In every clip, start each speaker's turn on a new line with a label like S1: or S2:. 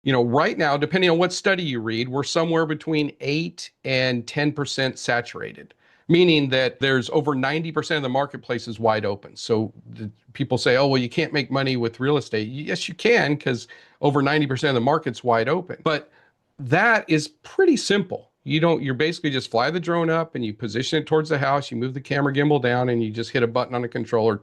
S1: Right now, depending on what study you read, we're somewhere between 8 and 10% saturated, meaning that there's over 90% of the marketplace is wide open. So people say, oh, well, you can't make money with real estate. Yes, you can, because over 90% of the market's wide open. But that is pretty simple. You're basically just fly the drone up and you position it towards the house, you move the camera gimbal down and you just hit a button on the controller,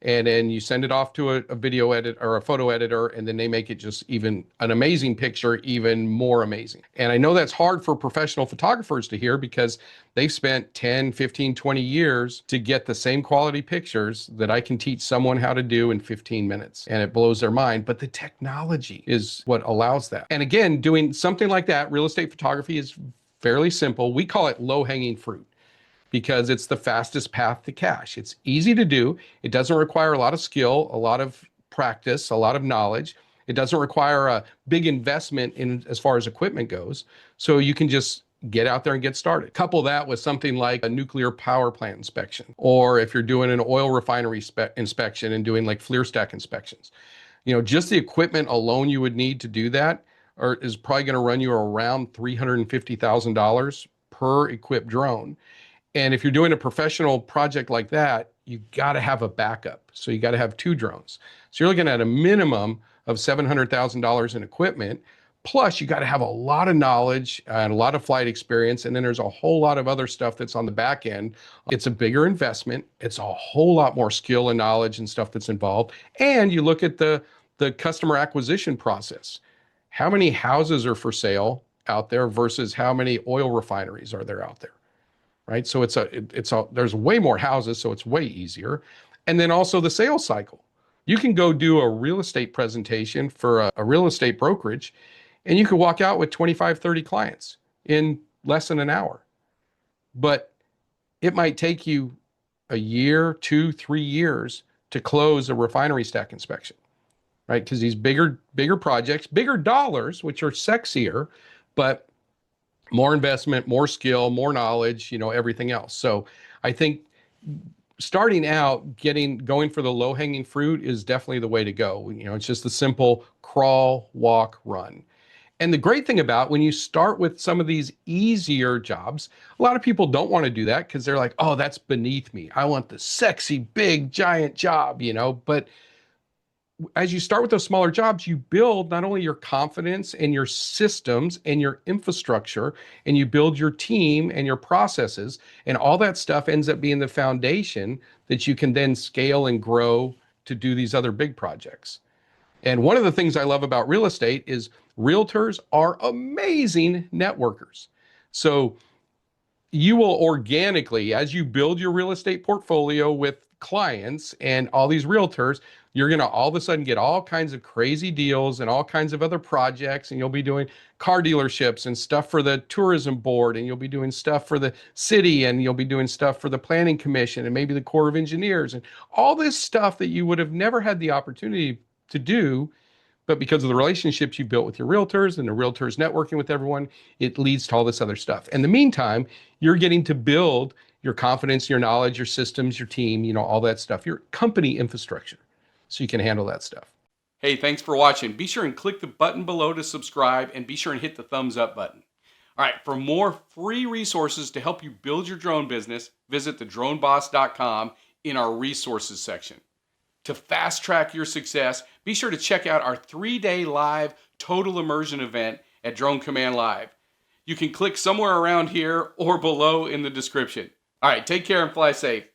S1: and then you send it off to a video edit or a photo editor, and then they make it just even an amazing picture, even more amazing. And I know that's hard for professional photographers to hear because they've spent 10, 15, 20 years to get the same quality pictures that I can teach someone how to do in 15 minutes. And it blows their mind. But the technology is what allows that. And again, doing something like that, real estate photography is fairly simple. We call it low-hanging fruit, because it's the fastest path to cash. It's easy to do. It doesn't require a lot of skill, a lot of practice, a lot of knowledge. It doesn't require a big investment in as far as equipment goes. So you can just get out there and get started. Couple that with something like a nuclear power plant inspection, or if you're doing an oil refinery inspection and doing like FLIR stack inspections. Just the equipment alone you would need to do that is probably going to run you around $350,000 per equipped drone. And if you're doing a professional project like that, you got to have a backup. So you got to have 2 drones. So you're looking at a minimum of $700,000 in equipment. Plus, you got to have a lot of knowledge and a lot of flight experience. And then there's a whole lot of other stuff that's on the back end. It's a bigger investment. It's a whole lot more skill and knowledge and stuff that's involved. And you look at the customer acquisition process. How many houses are for sale out there versus how many oil refineries are there out there? Right? So there's way more houses, so it's way easier. And then also the sales cycle. You can go do a real estate presentation for a real estate brokerage, and you could walk out with 25, 30 clients in less than an hour. But it might take you a year, 2, 3 years to close a refinery stack inspection, right? Because these bigger projects, bigger dollars, which are sexier, but more investment, more skill, more knowledge, everything else. So I think starting out, going for the low-hanging fruit is definitely the way to go. It's just the simple crawl, walk, run. And the great thing about when you start with some of these easier jobs, a lot of people don't want to do that because they're like, oh, that's beneath me. I want the sexy, big, giant job, But as you start with those smaller jobs, you build not only your confidence and your systems and your infrastructure, and you build your team and your processes, and all that stuff ends up being the foundation that you can then scale and grow to do these other big projects. And one of the things I love about real estate is realtors are amazing networkers. So you will organically, as you build your real estate portfolio with clients and all these realtors, you're going to all of a sudden get all kinds of crazy deals and all kinds of other projects. And you'll be doing car dealerships and stuff for the tourism board. And you'll be doing stuff for the city. And you'll be doing stuff for the planning commission and maybe the Corps of Engineers and all this stuff that you would have never had the opportunity to do. But because of the relationships you built with your realtors and the realtors networking with everyone, it leads to all this other stuff. In the meantime, you're getting to build your confidence, your knowledge, your systems, your team, all that stuff, your company infrastructure, so you can handle that stuff. Hey, thanks for watching. Be sure and click the button below to subscribe, and be sure and hit the thumbs up button. All right, for more free resources to help you build your drone business, visit thedroneboss.com in our resources section. To fast track your success, be sure to check out our 3-day live total immersion event at Drone Command Live. You can click somewhere around here or below in the description. All right, take care and fly safe.